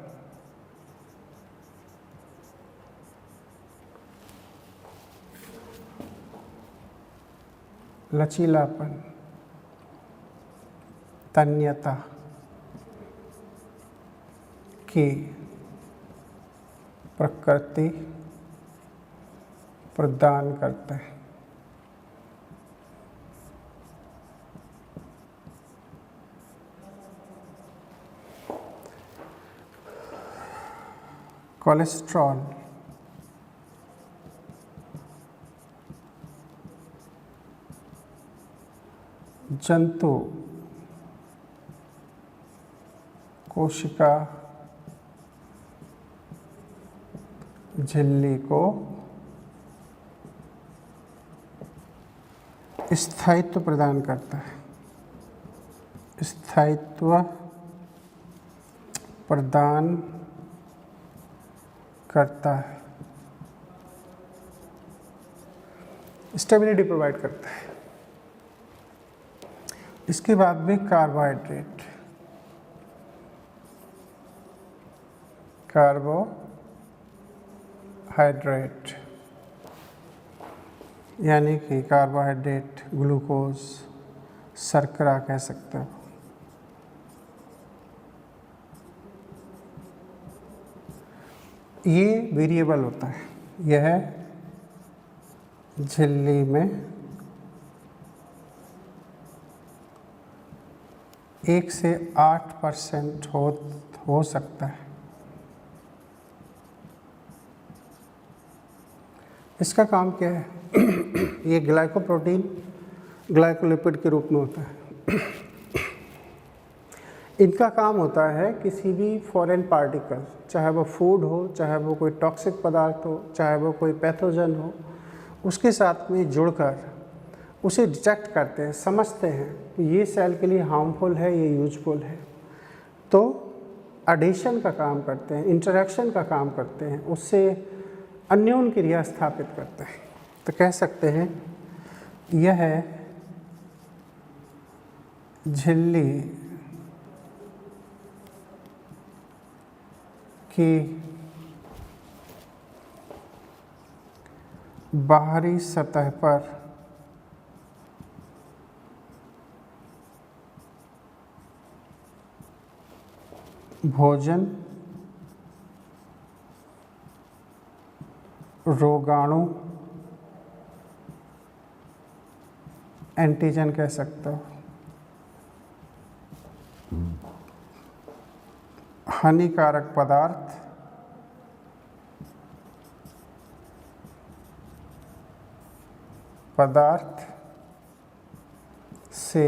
Speaker 1: तन्यता की प्रकृति प्रदान करते हैं। कोलेस्ट्रॉल, जंतु कोशिका झिल्ली को स्थायित्व प्रदान करता है, स्थायित्व प्रदान करता है, स्टेबिलिटी प्रोवाइड करता है। इसके बाद में कार्बोहाइड्रेट, कार्बोहाइड्रेट यानी कि कार्बोहाइड्रेट, ग्लूकोज, शर्करा कह सकते हो। ये वेरिएबल होता है, यह झिल्ली में 1 से 8% हो सकता है। इसका काम क्या है? ये ग्लाइकोप्रोटीन ग्लाइकोलिपिड के रूप में होता है। इनका काम होता है किसी भी फॉरेन पार्टिकल, चाहे वो फूड हो, चाहे वो कोई टॉक्सिक पदार्थ हो, चाहे वो कोई पैथोजन हो, उसके साथ में जुड़कर उसे डिटेक्ट करते हैं, समझते हैं कि ये सेल के लिए हार्मफुल है, ये यूजफुल है, तो एडिशन का काम करते हैं, इंटरेक्शन का काम करते हैं, उससे अन्योन क्रिया स्थापित करते हैं। तो कह सकते हैं यह झिल्ली की बाहरी सतह पर भोजन, रोगाणु, एंटीजन कह सकते हो, हानिकारक पदार्थ से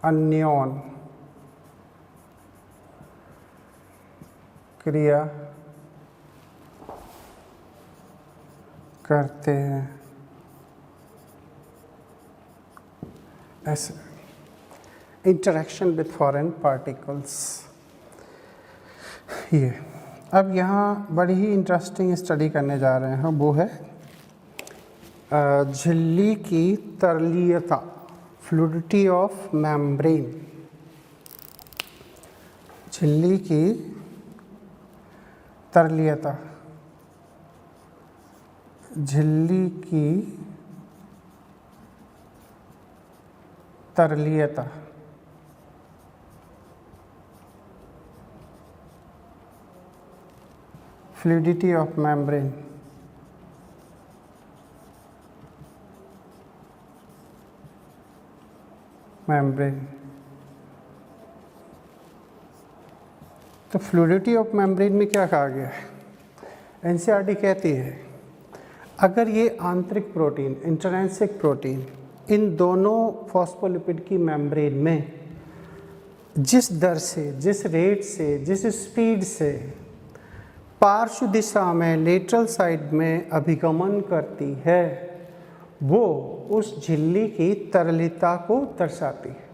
Speaker 1: अन्योन क्रिया करते हैं। ऐसे इंटरेक्शन विथ फॉरेन पार्टिकल्स। ये अब यहाँ बड़ी ही इंटरेस्टिंग स्टडी करने जा रहे हैं, वो है झिल्ली की तरलीयता, फ्लूइडिटी ऑफ मेम्ब्रेन। झिल्ली की तरलीयता, झिल्ली की तरलीयता, फ्लूइडिटी ऑफ मेम्ब्रेन। तो फ्लूइडिटी ऑफ मेम्ब्रेन में क्या कहा गया है? एनसीईआरटी कहती है अगर ये आंतरिक प्रोटीन, इंट्रिंसिक प्रोटीन, इन दोनों फॉस्फोलिपिड की मेम्ब्रेन में जिस दर से, जिस रेट से, जिस स्पीड से पार्श्व दिशा में, लेटरल साइड में अभिगमन करती है, वो उस झिल्ली की तरलता को दर्शाती है।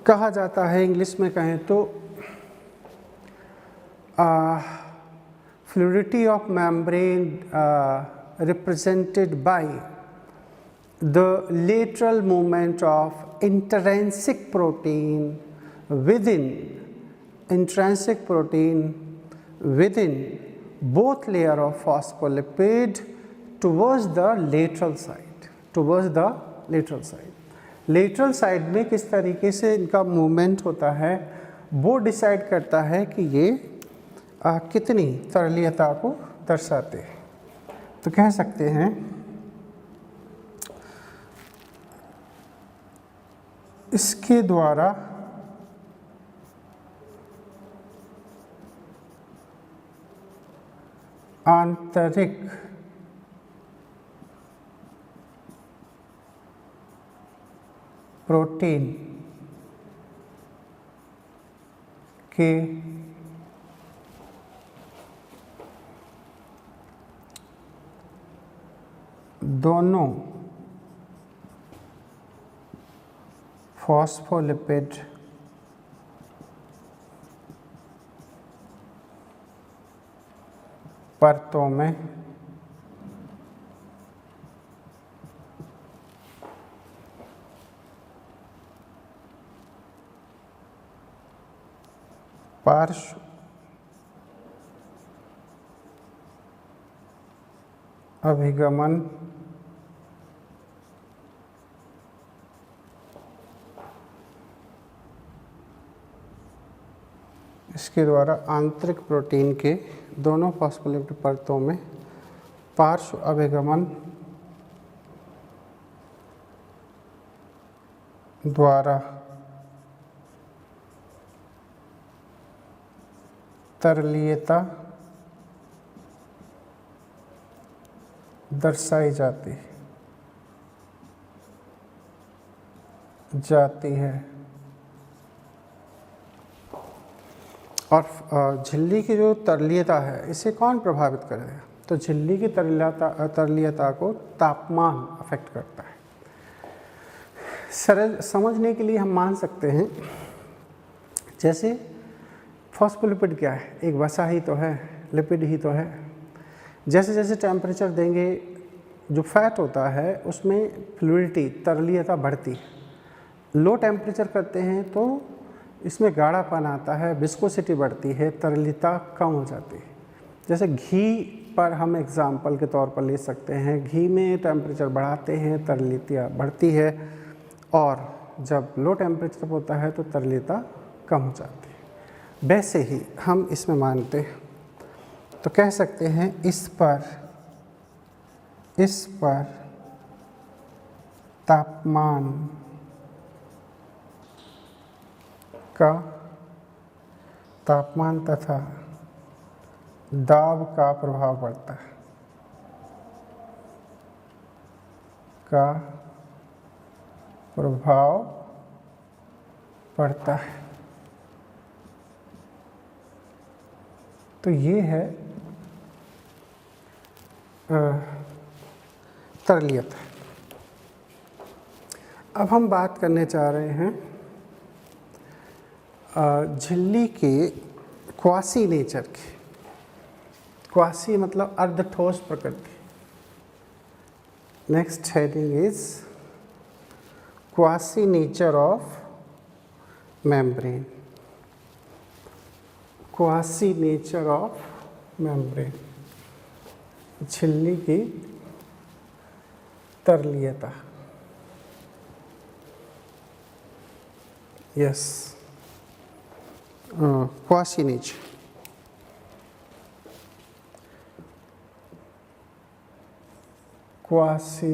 Speaker 1: कहा जाता है, इंग्लिश में कहें तो fluidity of membrane represented by the lateral movement of intrinsic protein within both layer of phospholipid towards the lateral side, lateral side में किस तरीके से इनका मूवमेंट होता है वो डिसाइड करता है कि ये कितनी तरलीयता को दर्शाते हैं। तो कह सकते हैं इसके द्वारा आंतरिक प्रोटीन के दोनों फॉस्फोलिपिड परतों में पार्श्व अभिगमन इसके द्वारा आंतरिक प्रोटीन के दोनों फॉस्फोलिपिड परतों में पार्श्व अभिगमन द्वारा तरलीयता दर्शाई जाती है। और झिल्ली की जो तरलीयता है इसे कौन प्रभावित करेगा? तो झिल्ली की तरलीयता को तापमान अफेक्ट करता है। सरल समझने के लिए हम मान सकते हैं, जैसे फॉस्फोलिपिड क्या है? एक वसा ही तो है, लिपिड ही तो है। जैसे जैसे टेम्परेचर देंगे, जो फैट होता है उसमें फ्लूइडिटी तरलीयता बढ़ती है। लो टेम्परेचर करते हैं तो इसमें गाढ़ापन आता है, विस्कोसिटी बढ़ती है, तरलीयता कम हो जाती है। जैसे घी पर हम एग्जाम्पल के तौर पर ले सकते हैं, घी में टेम्परेचर बढ़ाते हैं, तरलीयता बढ़ती है, और जब लो टेम्परेचर होता है तो तरलीयता कम हो जाती है। वैसे ही हम इसमें मानते हैं तो कह सकते हैं इस पर तापमान तथा दाब का प्रभाव पड़ता है, तो ये है तरलीयता। अब हम बात करने चाह रहे हैं झिल्ली के क्वासी नेचर की। क्वासी मतलब अर्धठोस प्रकृति। Next heading is quasi nature of membrane. Quasi nature of membrane, झिल्ली की तरलीयता। Yes, quasi nature. Quasi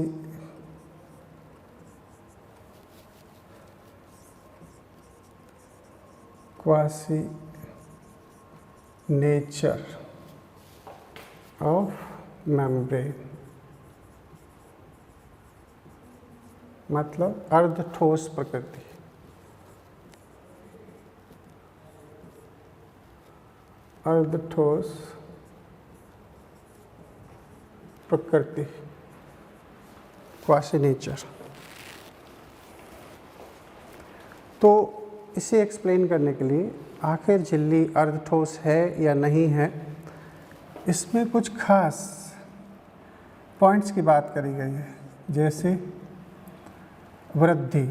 Speaker 1: nature of membrane मतलब अर्धठोस प्रकृति। अर्धठोस प्रकृति, क्वासी नेचर। तो इसे एक्सप्लेन करने के लिए आखिर झिल्ली अर्धठोस है या नहीं है, इसमें कुछ खास पॉइंट्स की बात करी गई है। जैसे वृद्धि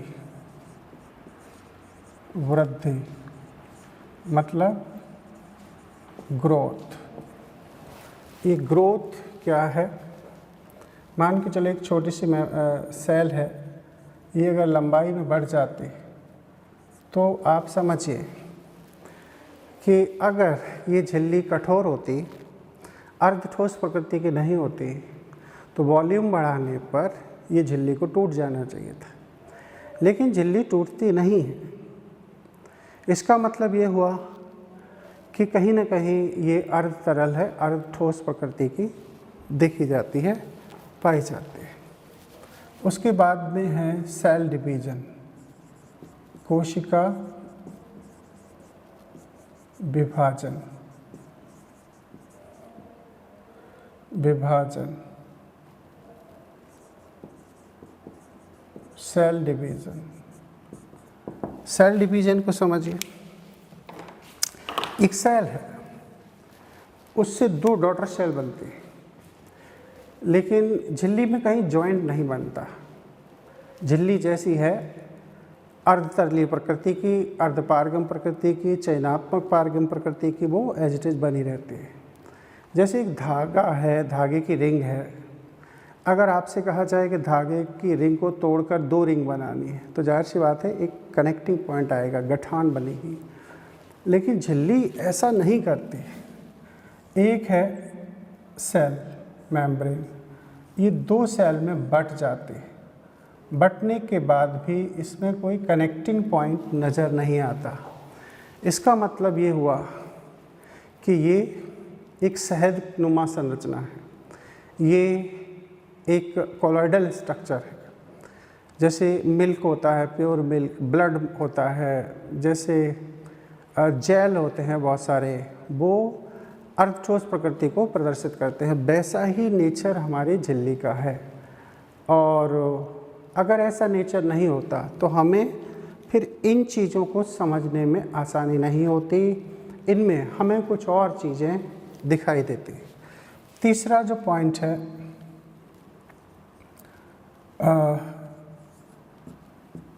Speaker 1: मतलब ग्रोथ। ये ग्रोथ क्या है? मान के चलो एक छोटी सी सेल है, ये अगर लंबाई में बढ़ जाती तो आप समझिए कि अगर ये झिल्ली कठोर होती, अर्धठोस प्रकृति की नहीं होती, तो वॉल्यूम बढ़ाने पर ये झिल्ली को टूट जाना चाहिए था। लेकिन झिल्ली टूटती नहीं है। इसका मतलब ये हुआ कि कहीं ना कहीं ये अर्ध तरल है, अर्ध ठोस प्रकृति की देखी जाती है, पाई जाती है। उसके बाद में है सेल डिवीजन, कोशिका विभाजन। Cell division. सेल डिवीजन को समझिए। एक सेल है, उससे 2 डॉटर सेल बनती है, लेकिन झिल्ली में कहीं जॉइंट नहीं बनता। झिल्ली जैसी है अर्धतरलीय प्रकृति की, अर्धपारगम प्रकृति की, चयनात्मक पारगम प्रकृति की, वो एज इट इज बनी रहती है। जैसे एक धागा है, धागे की रिंग है, अगर आपसे कहा जाए कि धागे की रिंग को तोड़कर 2 रिंग बनानी है तो जाहिर सी बात है एक कनेक्टिंग पॉइंट आएगा, गठान बनेगी। लेकिन झिल्ली ऐसा नहीं करती। एक है सेल मेम्ब्रेन, ये 2 सेल में बट जाती है। बटने के बाद भी इसमें कोई कनेक्टिंग पॉइंट नज़र नहीं आता। इसका मतलब ये हुआ कि ये एक शहद नुमा संरचना है, ये एक कोलॉइडल स्ट्रक्चर है। जैसे मिल्क होता है, प्योर मिल्क, ब्लड होता है, जैसे जेल होते हैं बहुत सारे, वो अर्धठोस प्रकृति को प्रदर्शित करते हैं। वैसा ही नेचर हमारी झिल्ली का है। और अगर ऐसा नेचर नहीं होता तो हमें फिर इन चीज़ों को समझने में आसानी नहीं होती, इनमें हमें कुछ और चीज़ें दिखाई देती। तीसरा जो पॉइंट है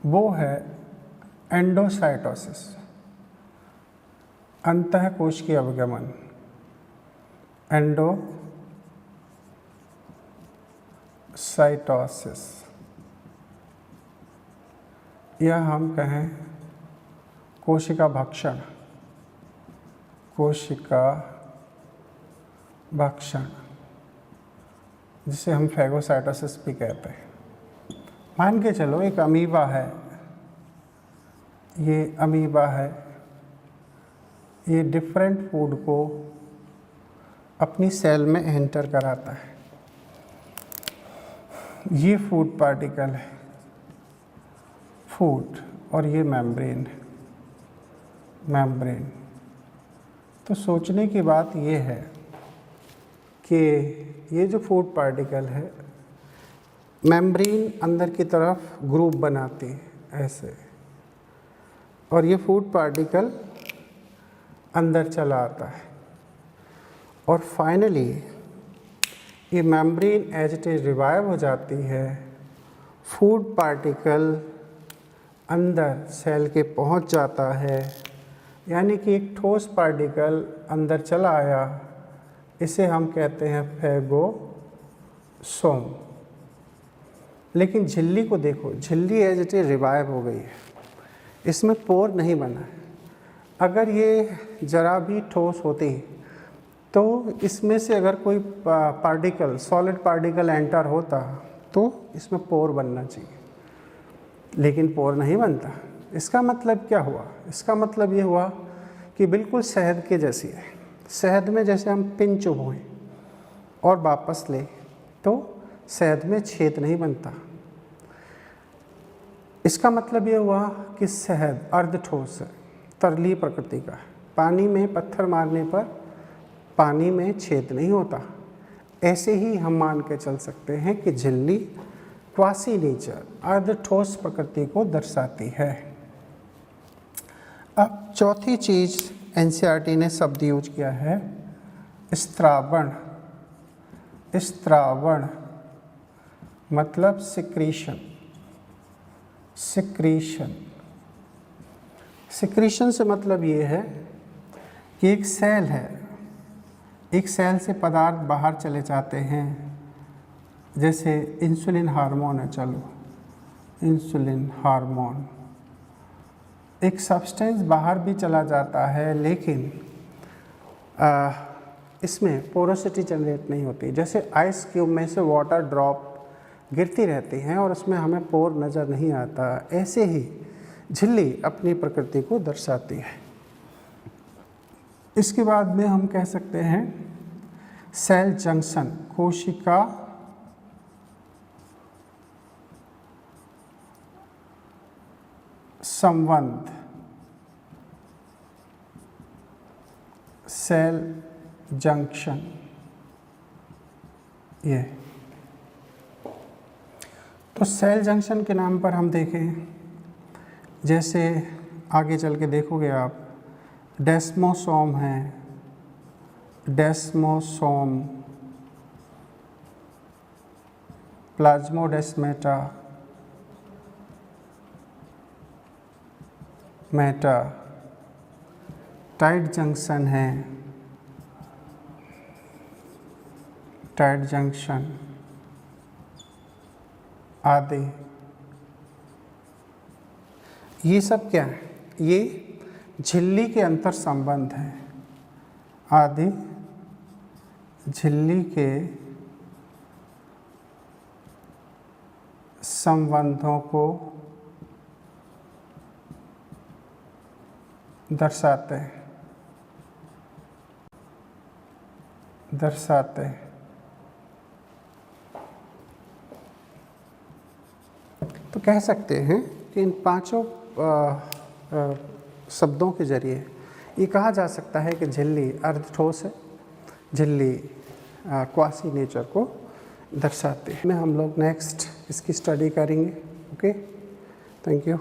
Speaker 1: वो है एंडोसाइटोसिस, अंतःकोश की अवगमन। एंडोसाइटोसिस, या हम कहें कोशिका भक्षण, कोशिका भक्षण, जिसे हम फैगोसाइटोसिस भी कहते हैं। मान के चलो एक अमीबा है, ये अमीबा है, ये डिफरेंट फूड को अपनी सेल में एंटर कराता है। ये फूड पार्टिकल है, फूड, और ये मेम्ब्रेन है, मेम्ब्रेन। तो सोचने की बात ये है कि ये जो फूड पार्टिकल है, मेम्ब्रेन अंदर की तरफ ग्रुप बनाती है ऐसे, और ये फूड पार्टिकल अंदर चला आता है, और फाइनली ये membrane as it is revive हो जाती है। फूड पार्टिकल अंदर सेल के पहुंच जाता है, यानी कि एक ठोस पार्टिकल अंदर चला आया, इसे हम कहते हैं फैगोसोम। लेकिन झिल्ली को देखो, झिल्ली एज इट इज रिवाइव हो गई है, इसमें पोर नहीं बना है। अगर ये जरा भी ठोस होती तो इसमें से अगर कोई पार्टिकल, सॉलिड पार्टिकल एंटर होता तो इसमें पोर बनना चाहिए, लेकिन पोर नहीं बनता। इसका मतलब क्या हुआ? इसका मतलब ये हुआ कि बिल्कुल शहद के जैसी है। शहद में जैसे हम पिन चुभोएं और वापस ले तो शहद में छेद नहीं बनता। इसका मतलब ये हुआ कि शहद अर्धठोस है, तरलीय प्रकृति का है। पानी में पत्थर मारने पर पानी में छेद नहीं होता। ऐसे ही हम मान के चल सकते हैं कि झिल्ली क्वासी नेचर, अर्धठोस प्रकृति को दर्शाती है। अब चौथी चीज़ एनसीईआरटी ने शब्द यूज किया है स्त्रावण। स्त्रावण मतलब सिक्रीशन। सिक्रीशन, सिक्रीशन से मतलब ये है कि एक सेल है, एक सेल से पदार्थ बाहर चले जाते हैं। जैसे इंसुलिन हार्मोन है, चलो इंसुलिन हार्मोन, एक सब्सटेंस बाहर भी चला जाता है, लेकिन इसमें पोरोसिटी जनरेट नहीं होती। जैसे आइस क्यूब में से वाटर ड्रॉप गिरती रहती हैं और उसमें हमें पोर नज़र नहीं आता, ऐसे ही झिल्ली अपनी प्रकृति को दर्शाती है। इसके बाद में हम कह सकते हैं सेल जंक्शन, कोशिका संबंध, सेल जंक्शन। ये तो सेल जंक्शन के नाम पर हम देखें, जैसे आगे चल के देखोगे आप, डेस्मोसोम है, डेस्मोसोम, प्लाज्मोडेस्मेटा, मेटा, टाइट जंक्शन है, टाइट जंक्शन आदि। ये सब क्या है? ये झिल्ली के अंतर संबंध है आदि, झिल्ली के संबंधों को दर्शाते तो कह सकते हैं कि इन पांचों शब्दों के जरिए ये कहा जा सकता है कि झिल्ली अर्ध ठोस है, झिल्ली क्वासी नेचर को दर्शाते हैं। में हम लोग नेक्स्ट इसकी स्टडी करेंगे। Okay, thank you.